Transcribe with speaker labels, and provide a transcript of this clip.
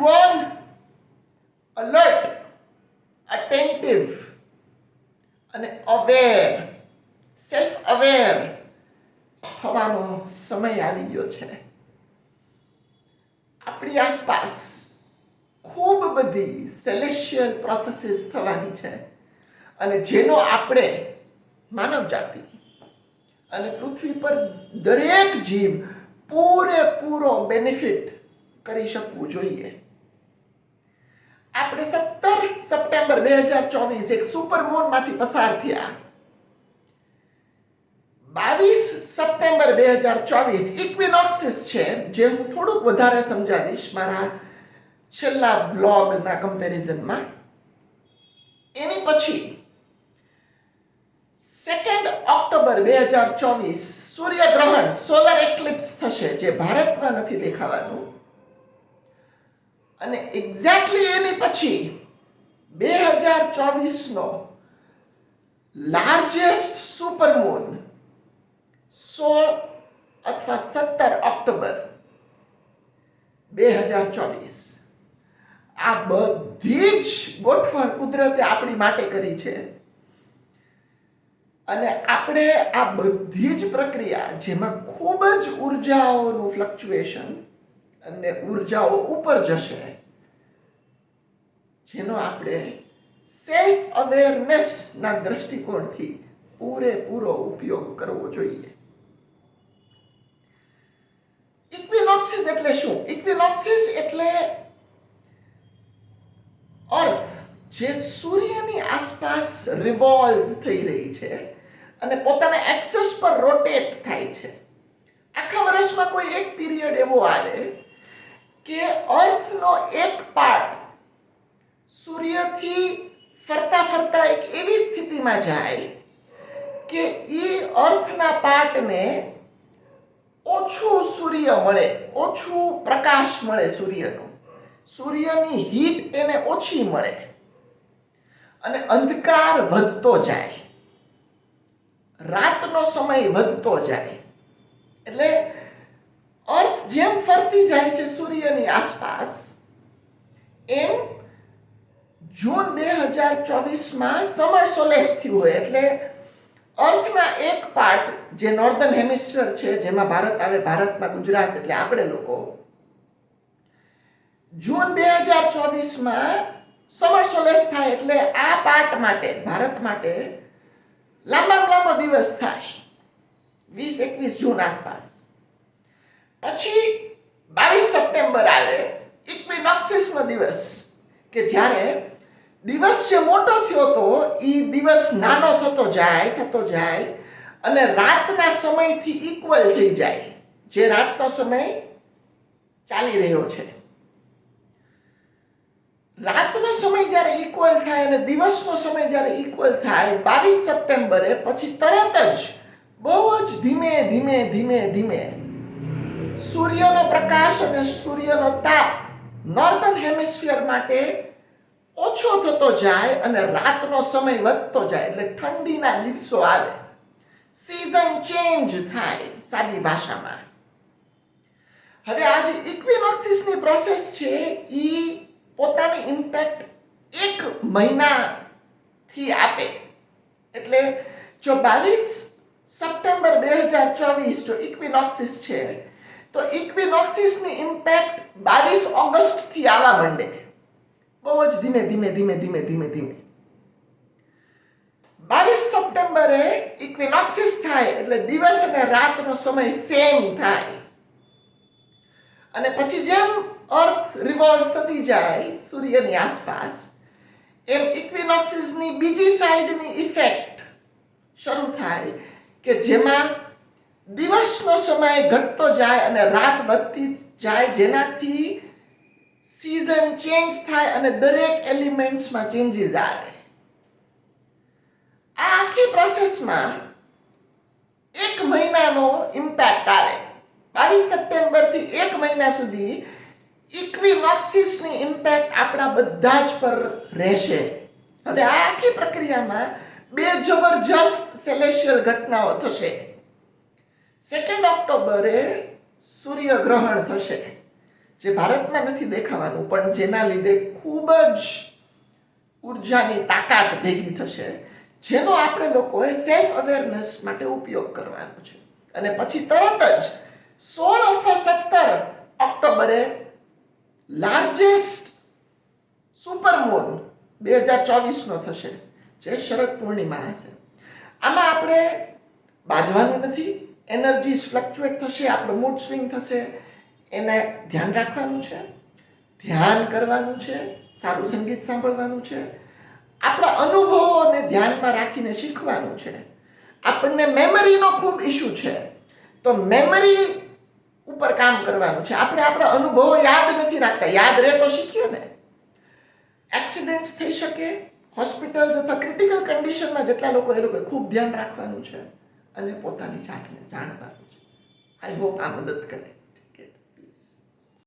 Speaker 1: everyone alert, attentive અને aware, self aware થવાનો સમય આવી ગયો છે. આપણી આસપાસ ખૂબ બધી સેલેશિયલ પ્રોસેસીસ થવાની છે અને જેનો આપણે માનવ જાતિ અને પૃથ્વી પર દરેક જીવ પૂરેપૂરો બેનિફિટ કરી શકવું જોઈએ. આપણે 17 સપ્ટેમ્બર 2024 એક સુપરમૂનમાંથી પસાર થયા. 22 સપ્ટેમ્બર 2024 ઇક્વિનોક્સિસ છે, જે હું થોડુંક વધારે સમજાવીશ મારા છેલ્લા વ્લોગના કમ્પેરિઝનમાં. એની પછી 2 ઓક્ટોબર 2024 સૂર્યગ્રહણ સોલર એક્લિપ્સ થશે, જે ભારતમાં નથી દેખાવાનું. અને એક્ઝેક્ટલી એની પછી 2024 લાર્જેસ્ટ સુપરમૂન 16 અથવા 17 ઓક્ટોબર 2024. આ બધી જ ગોઠવણ કુદરતે આપણી માટે કરી છે અને આપણે આ બધી જ પ્રક્રિયા, જેમાં ખૂબ જ ઉર્જાઓનું ફ્લક્ચ્યુએશન અને ઉર્જાઓ ઉપર જશે, જેનો આપણે સેલ્ફ અવેરનેસના દ્રષ્ટિકોણથી પૂરેપૂરો ઉપયોગ કરવો જોઈએ. ઇક્વિનોક્સિસ એટલે શું? ઇક્વિનોક્સિસ એટલે અર્થ જે સૂર્યની આસપાસ રિવોલ્વ થઈ રહી છે અને પોતાના એક્સિસ પર રોટેટ થાય છે. આખા વર્ષમાં કોઈ એક પીરિયડ એવો આવે કે અર્થનો એક પાર્ટ સૂર્યથી ફરતા ફરતા એક એવી સ્થિતિમાં જાય કે એ અર્થના પાર્ટને ઓછું સૂર્ય મળે, ઓછું પ્રકાશ મળે સૂર્યનો, સૂર્યની હીટ એને ઓછી મળે અને અંધકાર વધતો જાય, રાતનો સમય વધતો જાય. એટલે અર્થ જેમ ફરતી જાય છે સૂર્યની આસપાસ, એમ જૂન 2024માં સમર સોલેસ થયું હોય. એટલે અર્થના એક પાર્ટ જે નોર્ધન હેમિસ્ફિયર છે, જેમાં ભારત આવે, ભારતમાં ગુજરાત એટલે આપણે લોકો, જૂન 2024માં સમર સોલેસ થાય એટલે આ પાર્ટ માટે, ભારત માટે લાંબામાં લાંબો દિવસ થાય 20-21 જૂન આસપાસ. પછી 22 સપ્ટેમ્બર આવે, ઇક્વિનોક્સિસનો દિવસ, કે જ્યારે દિવસ જે મોટો થયો હતો એ દિવસ નાનો થતો જાય અને રાતના સમયથી ઇક્વલ થઈ જાય, જે રાતનો સમય ચાલી રહ્યો છે. રાતનો સમય જ્યારે ઇક્વલ થાય અને દિવસનો સમય જ્યારે ઇક્વલ થાય 22 સપ્ટેમ્બરે, પછી તરત જ બહુ જ ધીમે ધીમે સૂર્યનો પ્રકાશ અને સૂર્યનો તાપ નોર્ધન હેમિસ્ફિયર માટે ઓછો થતો જાય અને રાતનો સમય વધતો જાય. એટલે ઠંડીના દિવસો આવે, સીઝન ચેન્જ થાય સાદી ભાષામાં. હવે આ જે ઇક્વિનોક્સિસની પ્રોસેસ છે એ પોતાની ઇમ્પેક્ટ 1 મહિનાથી આપે. એટલે જો 22 સપ્ટેમ્બર 2024 જો ઇક્વિનોક્સિસ છે, તો ઇક્વિનોક્સિસની ઇમ્પેક્ટ 22 ઓગસ્ટથી આવવા માંડે, બહુ જ ધીમે ધીમે 22 સપ્ટેમ્બરે ઇક્વિનોક્સિસ થાય એટલે દિવસ અને રાતનો સમય સેમ થાય. અને પછી જેમ અર્થ રિવોલ્વ થતી જાય સૂર્યની આસપાસ, એમ ઇક્વિનોક્સિસની બીજી સાઈડની ઇફેક્ટ શરૂ થાય કે જેમાં દિવસનો સમય ઘટતો જાય અને રાત વધતી જાય, જેનાથી સીઝન ચેન્જ થાય અને દરેક એલિમેન્ટ્સમાં ચેન્જીસ આવે. આ આખી પ્રોસેસમાં 1 મહિનાનો ઇમ્પેક્ટ આવે. 22 સપ્ટેમ્બરથી 1 મહિના સુધી ઇક્વિનોક્સિસની ઇમ્પેક્ટ આપણા બધા જ પર રહેશે. હવે આ આખી પ્રક્રિયામાં 2 જબરજસ્ત સેલેશિયલ ઘટનાઓ થશે. 2 ઓક્ટોબરે સૂર્યગ્રહણ થશે, જે ભારતમાં નથી દેખાવાનું પણ જેના લીધે ખૂબ જ ઉર્જાની તાકાત ભેગી થશે, જેનો આપણે લોકોએ સેલ્ફ અવેરનેસ માટે ઉપયોગ કરવાનો છે. અને પછી તરત જ 16 અથવા 17 ઓક્ટોબરે લાર્જેસ્ટ સુપરમૂન 2024નો થશે, જે શરદ પૂર્ણિમા હશે. આમાં આપણે બાંધવાનું નથી, એનર્જીસ ફ્લક્ચ્યુએટ થશે, આપણો મૂડ સ્વિંગ થશે, એને ધ્યાન રાખવાનું છે, ધ્યાન કરવાનું છે, સારું સંગીત સાંભળવાનું છે, આપણા અનુભવોને ધ્યાનમાં રાખીને શીખવાનું છે. આપણને મેમરીનો ખૂબ ઇસ્યુ છે, તો મેમરી ઉપર કામ કરવાનું છે. આપણે આપણા અનુભવો યાદ નથી રાખતા, યાદ રહે તો શીખીએ ને. એક્સિડન્ટ્સ થઈ શકે, હોસ્પિટલ્સ અથવા ક્રિટિકલ કન્ડિશનમાં જેટલા લોકો એ લોકોએ ખૂબ ધ્યાન રાખવાનું છે અને પોતાની જાતને જાણવાનું છે. આઈ હોપ આ મદદ કરે.